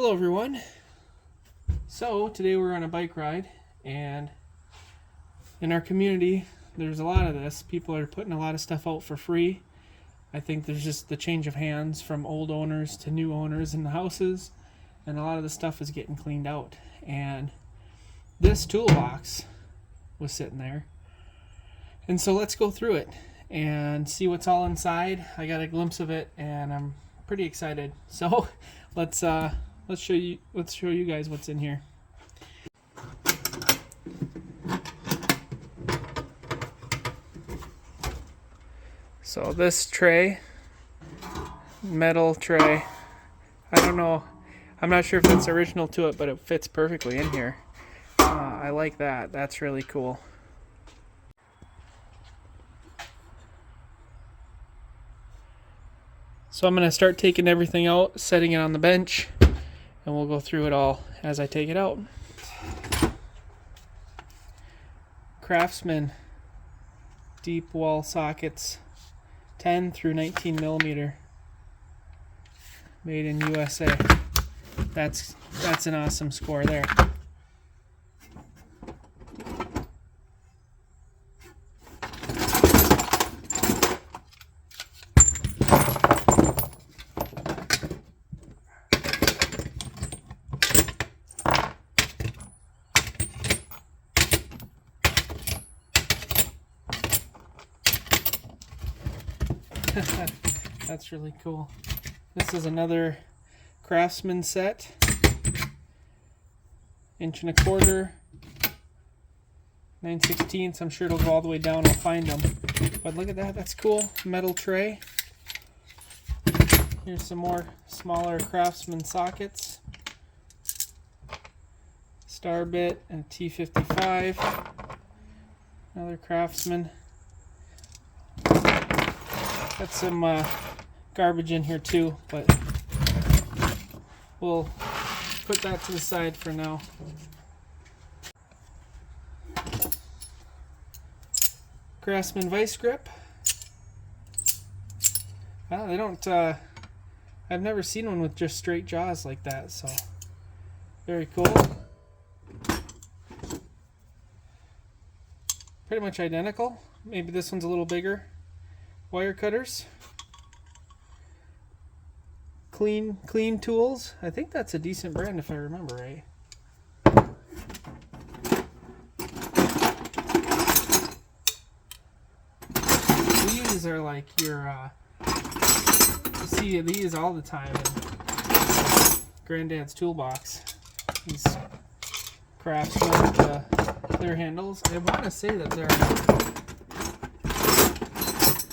Hello everyone. So today we're on a bike ride, and in our community there's a lot of this. People are putting a lot of stuff out for free. I think there's just the change of hands from old owners to new owners in the houses, and a lot of the stuff is getting cleaned out. And this toolbox was sitting there, and so let's go through it and see what's all inside. I got a glimpse of it and I'm pretty excited. So let's show you guys what's in here. So this tray, metal tray, I don't know, I'm not sure if it's original to it, but it fits perfectly in here. I like that. That's really cool. So I'm going to start taking everything out, setting it on the bench, and we'll go through it all as I take it out. Craftsman deep wall sockets, 10 through 19 millimeter, made in USA. That's an awesome score there. That's really cool. This is another Craftsman set, 1.25 inch, 9/16. I'm sure it'll go all the way down. I'll find them. But look at that. That's cool. Metal tray. Here's some more smaller Craftsman sockets. Star bit and T55. Another Craftsman. Got some garbage in here too, but we'll put that to the side for now. Craftsman vice grip. Wow, they don't, I've never seen one with just straight jaws like that, so very cool. Pretty much identical. Maybe this one's a little bigger. Wire cutters. Clean Tools. I think that's a decent brand if I remember right. These are like your, you see these all the time in Granddad's Toolbox. These Craftsman clear handles. I want to say that they're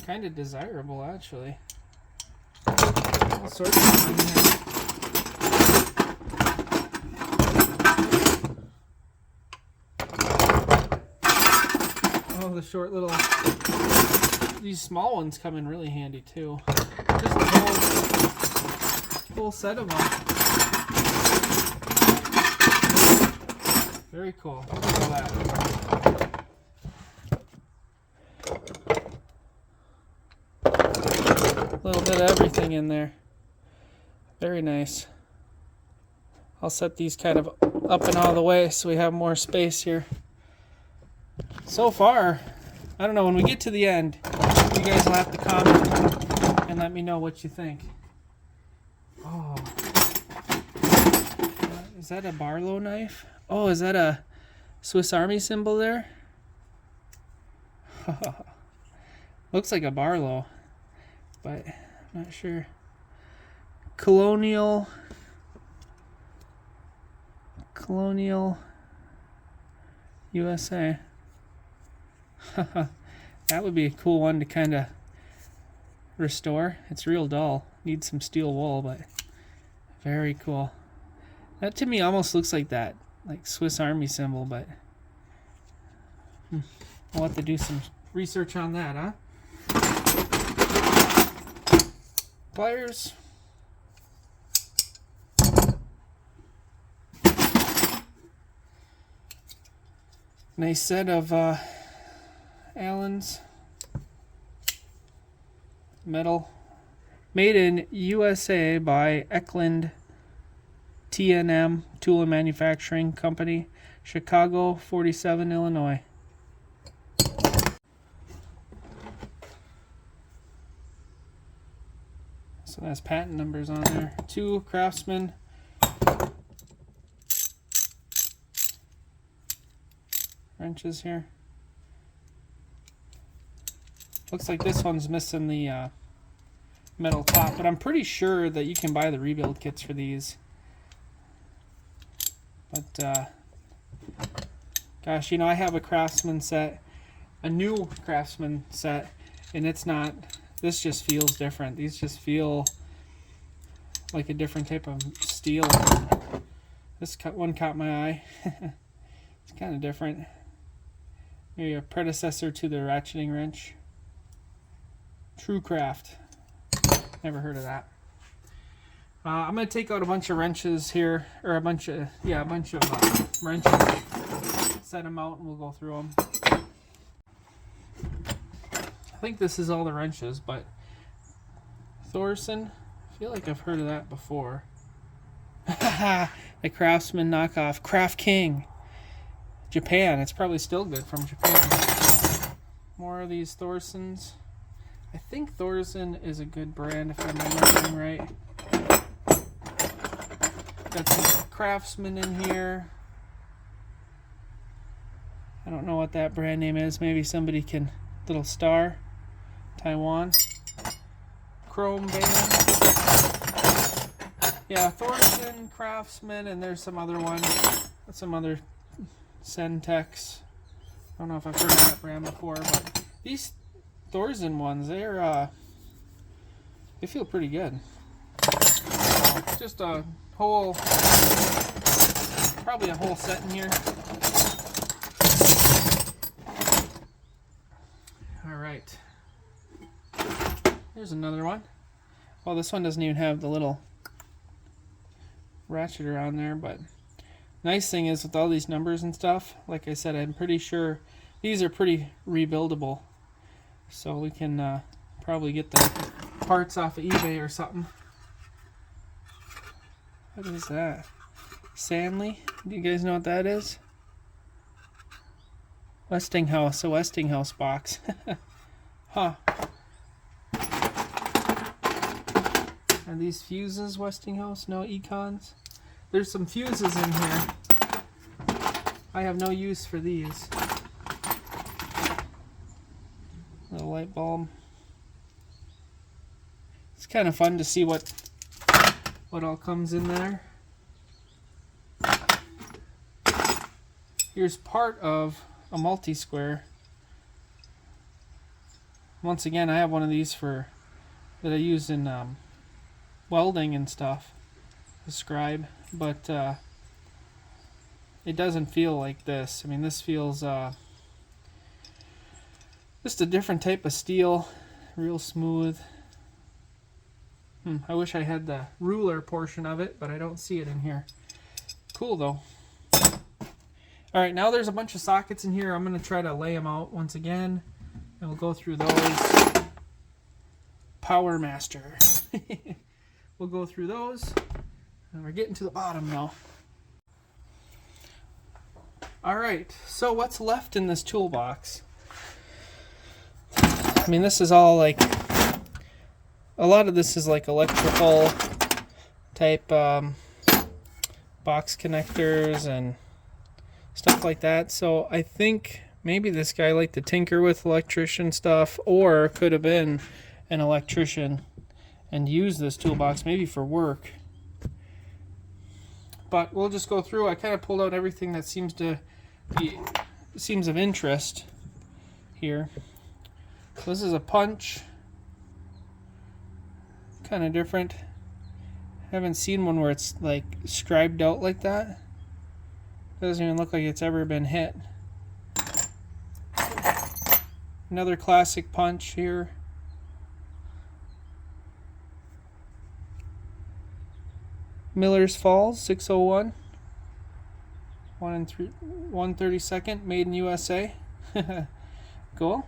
kind of desirable, actually. All sorts of them in here. Oh, the short little... These small ones come in really handy, too. Just a whole set of them. Very cool. Look at that. A little bit of everything in there. Very nice. I'll set these kind of up and out of the way so we have more space here. So far, I don't know, when we get to the end, you guys will have to comment and let me know what you think. Oh. Is that a Barlow knife? Oh, is that a Swiss Army symbol there? Looks like a Barlow, but I'm not sure. Colonial USA. That would be a cool one to kind of restore. It's real dull. Needs some steel wool, but very cool. That to me almost looks like that, like Swiss Army symbol, but we'll have to do some research on that, huh? Pliers. Nice set of Allen's metal, made in USA by Eklund T&M Tool and Manufacturing Company, Chicago, 47, Illinois. So that's patent numbers on there. 2 Craftsman. Wrenches here. Looks like this one's missing the metal top, but I'm pretty sure that you can buy the rebuild kits for these. But gosh, you know, I have a Craftsman set, a new Craftsman set, and it's not, this just feels different. These just feel like a different type of steel. This one caught my eye. It's kind of different. Maybe a predecessor to the ratcheting wrench. True Craft. Never heard of that. I'm going to take out a bunch of wrenches here, or a bunch of wrenches. Set them out and we'll go through them. I think this is all the wrenches, but Thorson, I feel like I've heard of that before. The Craftsman knockoff, Craft King. Japan, it's probably still good from Japan. More of these Thorsons. I think Thorson is a good brand if I'm remembering right. Got some Craftsman in here. I don't know what that brand name is. Maybe somebody can. Little star. Taiwan. Chrome band. Yeah, Thorson, Craftsman, and there's some other one. Some other Sentex. I don't know if I've heard of that brand before, but these Thorson ones, they feel pretty good. Just a whole, probably a whole set in here. All right. Here's another one. Well, this one doesn't even have the little ratcheter on there, but nice thing is with all these numbers and stuff, like I said, I'm pretty sure these are pretty rebuildable. So we can probably get the parts off of eBay or something. What is that? Sanley? Do you guys know what that is? Westinghouse, a Westinghouse box. Huh. Are these fuses Westinghouse? No Econs? There's some fuses in here. I have no use for these. Little light bulb. It's kind of fun to see what all comes in there. Here's part of a multi-square. Once again, I have one of these that I use in welding and stuff, the scribe, but it doesn't feel like this. I mean, this feels just a different type of steel, real smooth. I wish I had the ruler portion of it, but I don't see it in here. Cool though. All right, now there's a bunch of sockets in here. I'm going to try to lay them out once again, and we'll go through those. Power Master. We'll go through those, and we're getting to the bottom now. All right, so what's left in this toolbox? I mean, this is all like, a lot of this is like electrical type box connectors and stuff like that. So I think maybe this guy liked to tinker with electrician stuff, or could have been an electrician and use this toolbox maybe for work. But we'll just go through. I kind of pulled out everything that seems of interest here. So this is a punch. Kind of different. Haven't seen one where it's like scribed out like that. Doesn't even look like it's ever been hit. Another classic punch here. Miller's Falls 601. 1/32, made in USA. Cool.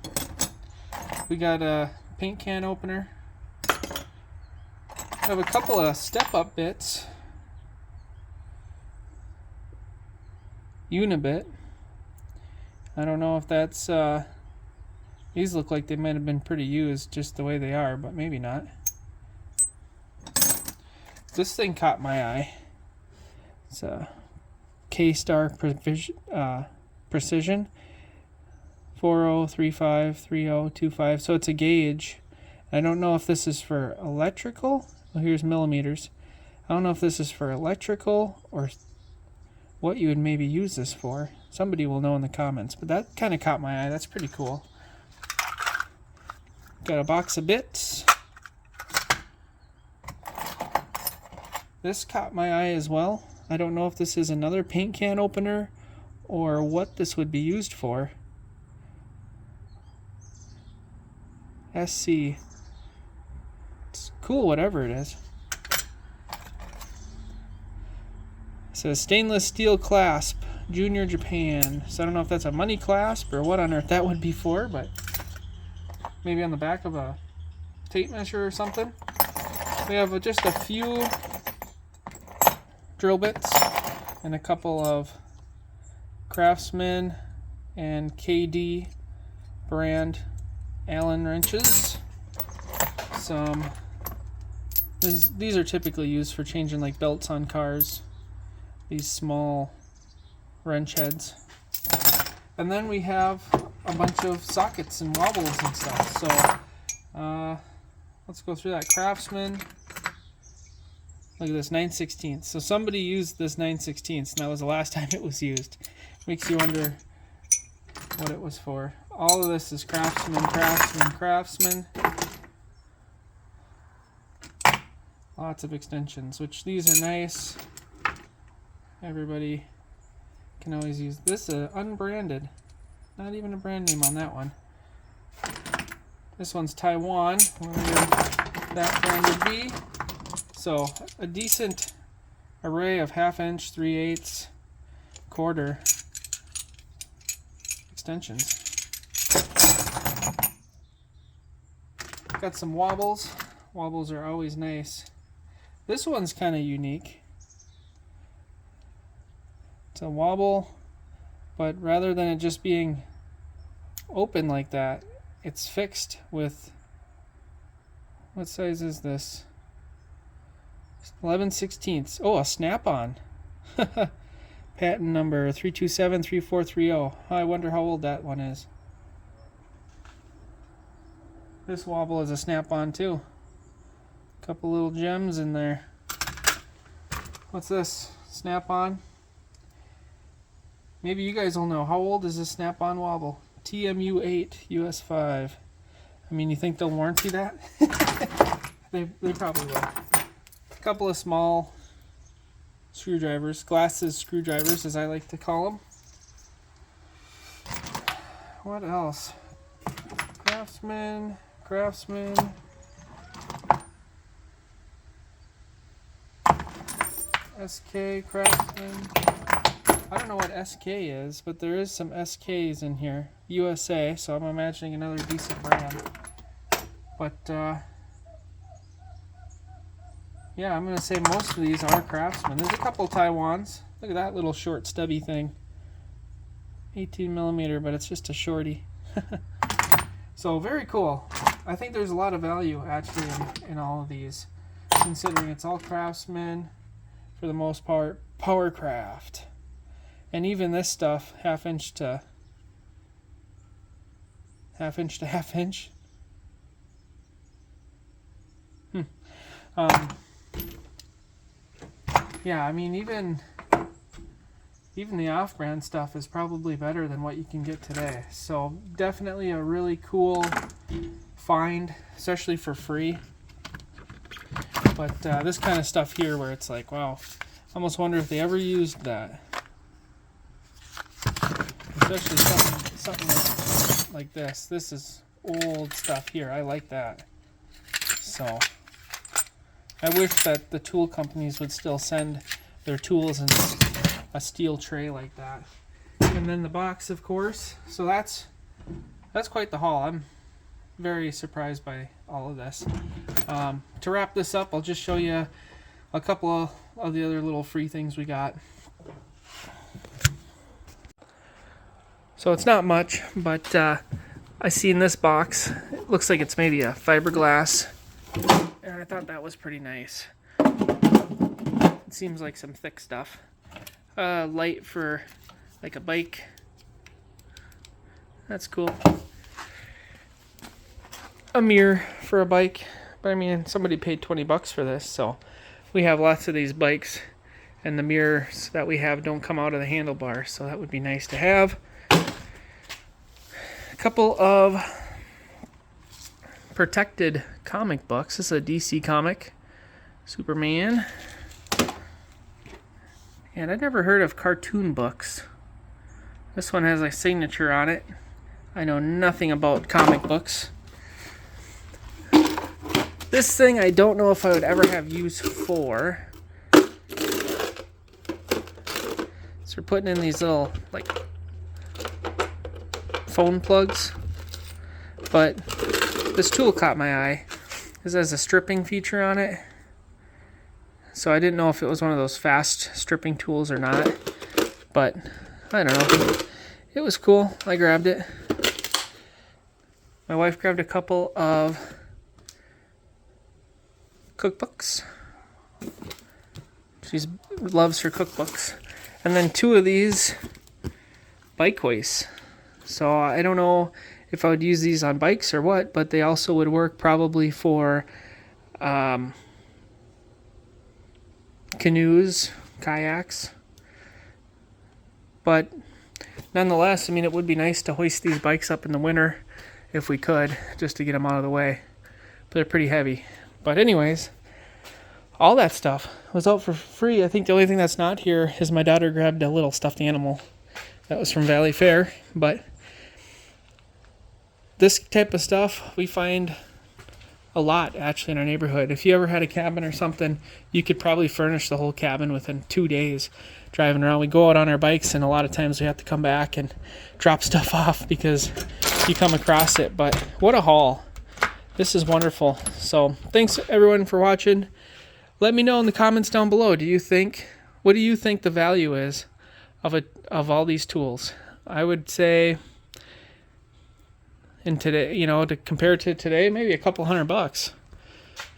We got a paint can opener. I have a couple of step-up bits. Unibit. I don't know if that's these look like they might have been pretty used just the way they are, but maybe not. This thing caught my eye. It's a K-Star Precision 40353025. So it's a gauge. I don't know if this is for electrical. Well, here's millimeters. I don't know if this is for electrical or what you would maybe use this for. Somebody will know in the comments, but that kind of caught my eye. That's pretty cool. Got a box of bits. This caught my eye as well. I don't know if this is another paint can opener or what this would be used for. SC. It's cool, whatever it is. It says stainless steel clasp, Junior Japan. So I don't know if that's a money clasp or what on earth that would be for, but maybe on the back of a tape measure or something. We have just a few drill bits and a couple of Craftsman and KD brand Allen wrenches. These are typically used for changing like belts on cars. These small wrench heads. And then we have a bunch of sockets and wobbles and stuff. So let's go through that. Craftsman. Look at this, 9/16. So somebody used this 9/16, and that was the last time it was used. Makes you wonder what it was for. All of this is Craftsman, Craftsman, Craftsman. Lots of extensions, which these are nice. Everybody can always use this. Unbranded. Not even a brand name on that one. This one's Taiwan, whatever that brand would be. So a decent array of 1/2 inch, 3/8, quarter extensions. Got some wobbles. Wobbles are always nice. This one's kind of unique. It's a wobble, but rather than it just being open like that, it's fixed with, what size is this? 11/16. Oh, a snap-on. Patent number 3273430. I wonder how old that one is. This wobble is a snap-on too. Couple little gems in there. What's this? Snap-on. Maybe you guys will know. How old is this snap-on wobble? TMU8 US5. I mean, you think they'll warranty that? They probably will. A couple of small screwdrivers, glasses screwdrivers as I like to call them. What else? Craftsman, SK, Craftsman. I don't know what SK is, but there is some SKs in here. USA, so I'm imagining another decent brand. But yeah, I'm going to say most of these are Craftsman. There's a couple Taiwans. Look at that little short stubby thing. 18mm, but it's just a shorty. So very cool. I think there's a lot of value actually in all of these, considering it's all Craftsman for the most part, Powercraft. And even this stuff, 1/2 inch to 1/2 inch to 1/2 inch. Yeah, I mean even the off-brand stuff is probably better than what you can get today. So definitely a really cool find, especially for free. But this kind of stuff here where it's like, wow, I almost wonder if they ever used that. Especially something like this. This is old stuff here. I like that. So I wish that the tool companies would still send their tools in a steel tray like that. And then the box, of course. So that's quite the haul. I'm very surprised by all of this. To wrap this up, I'll just show you a couple of the other little free things we got. So it's not much, but I see in this box, it looks like it's maybe a fiberglass, and I thought that was pretty nice. It seems like some thick stuff. Light for like a bike. That's cool. A mirror for a bike. But I mean, somebody paid 20 bucks for this, so we have lots of these bikes, and the mirrors that we have don't come out of the handlebar, so that would be nice to have. A couple of protected comic books. This is a DC comic, Superman. And I'd never heard of cartoon books. This one has a signature on it. I know nothing about comic books. This thing I don't know if I would ever have use for. So we're putting in these little like phone plugs. But this tool caught my eye. This has a stripping feature on it. So I didn't know if it was one of those fast stripping tools or not. But I don't know. It was cool. I grabbed it. My wife grabbed a couple of cookbooks. She loves her cookbooks. And then 2 of these bike hoists. So I don't know if I would use these on bikes or what, but they also would work probably for canoes, kayaks. But nonetheless, I mean, it would be nice to hoist these bikes up in the winter if we could, just to get them out of the way. But they're pretty heavy. But anyways, all that stuff was out for free. I think the only thing that's not here is my daughter grabbed a little stuffed animal. That was from Valley Fair. But this type of stuff we find a lot actually in our neighborhood. If you ever had a cabin or something, you could probably furnish the whole cabin within 2 days driving around. We go out on our bikes, and a lot of times we have to come back and drop stuff off because you come across it. But what a haul. This is wonderful. So thanks everyone for watching. Let me know in the comments down below. What do you think the value is of all these tools? I would say in today, to compare to today, maybe a couple $100.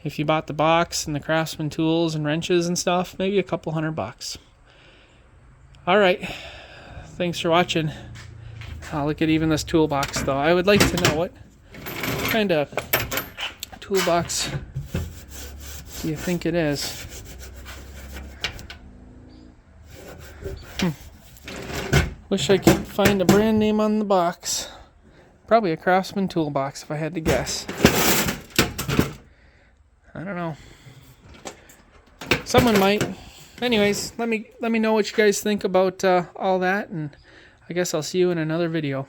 If you bought the box and the Craftsman tools and wrenches and stuff, maybe a couple $100. All right. Thanks for watching. I'll look at even this toolbox though. I would like to know what kind of toolbox do you think it is? Wish I could find a brand name on the box. Probably a Craftsman toolbox if I had to guess. I don't know. Someone might. Anyways, let me know what you guys think about all that, and I guess I'll see you in another video.